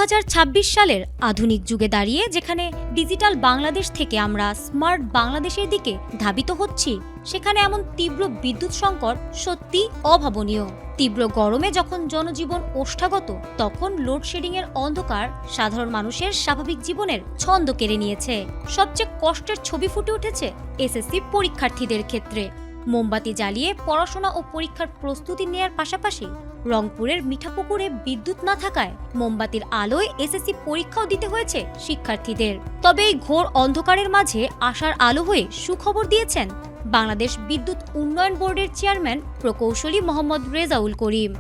2026 সালের আধুনিক যুগে দাঁড়িয়ে যেখানে ডিজিটাল বাংলাদেশ থেকে আমরা স্মার্ট বাংলাদেশের দিকে ধাবিত হচ্ছি, সেখানে এমন তীব্র বিদ্যুৎ সংকট সত্যি অভাবনীয়। তীব্র গরমে যখন জনজীবন ওষ্ঠাগত, তখন লোডশেডিং এর অন্ধকার সাধারণ মানুষের স্বাভাবিক জীবনের ছন্দ কেড়ে নিয়েছে। সবচেয়ে কষ্টের ছবি ফুটে উঠেছে এসএসসি পরীক্ষার্থীদের ক্ষেত্রে। মোমবাতি জ্বালিয়ে পড়াশোনা ও পরীক্ষার প্রস্তুতি নেয়ার পাশাপাশি রংপুরের মিঠাপুকুরে বিদ্যুৎ না থাকায় মোমবাতির আলোয় এসএসসি পরীক্ষাও দিতে হয়েছে শিক্ষার্থীদের। তবে এই ঘোর অন্ধকারের মাঝে আশার আলো হয়ে সুখবর দিয়েছেন বাংলাদেশ বিদ্যুৎ উন্নয়ন বোর্ডের চেয়ারম্যান প্রকৌশলী মোহাম্মদ রেজাউল করিম।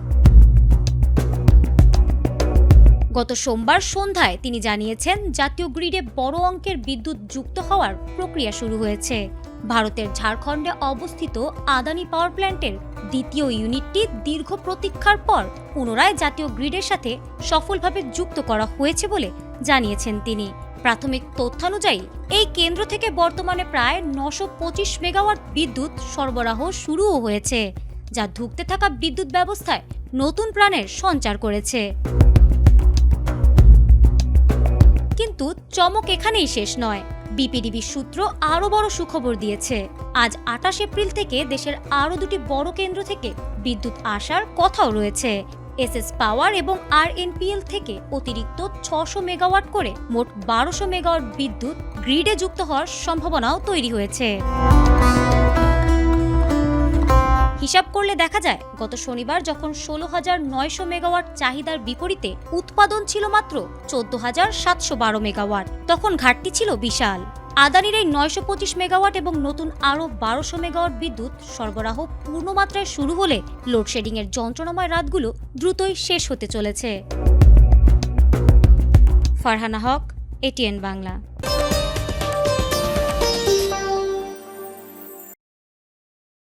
গত সোমবার সন্ধ্যায় তিনি জানিয়েছেন, জাতীয় গ্রিডে বড় অঙ্কের বিদ্যুৎ যুক্ত হওয়ার প্রক্রিয়া শুরু হয়েছে। ভারতের ঝাড়খণ্ডে অবস্থিত আদানি পাওয়ার প্ল্যান্টের দ্বিতীয় ইউনিটটি দীর্ঘ প্রতীক্ষার পর পুনরায় জাতীয় গ্রিডের সাথে সফলভাবে যুক্ত করা হয়েছে বলে জানিয়েছেন তিনি। প্রাথমিক তথ্যানুযায়ী এই কেন্দ্র থেকে বর্তমানে প্রায় 925 মেগাওয়াট বিদ্যুৎ সরবরাহ শুরুও হয়েছে, যা ধুঁকতে থাকা বিদ্যুৎ ব্যবস্থায় নতুন প্রাণের সঞ্চার করেছে। কিন্তু চমক এখানেই শেষ নয়। বিপিডিবি সূত্র আরও বড় সুখবর দিয়েছে। আজ 28 এপ্রিল থেকে দেশের আরও দুটি বড় কেন্দ্র থেকে বিদ্যুৎ আসার কথাও রয়েছে। এসএস পাওয়ার এবং আরএনপিএল থেকে অতিরিক্ত 600 মেগাওয়াট করে মোট 1200 মেগাওয়াট বিদ্যুৎ গ্রিডে যুক্ত হওয়ার সম্ভাবনাও তৈরি হয়েছে। হিসাব করলে দেখা যায়, গত শনিবার যখন 16,900 মেগাওয়াট চাহিদার বিপরীতে উৎপাদন ছিল মাত্র 14,712 মেগাওয়াট, তখন ঘাটতি ছিল বিশাল। আদানির এই 925 মেগাওয়াট এবং নতুন আরও 1200 মেগাওয়াট বিদ্যুৎ সরবরাহ পূর্ণমাত্রায় শুরু হলে লোডশেডিং এর যন্ত্রণাময় রাতগুলো দ্রুতই শেষ হতে চলেছে। ফারহানা হক, এটিএন বাংলা।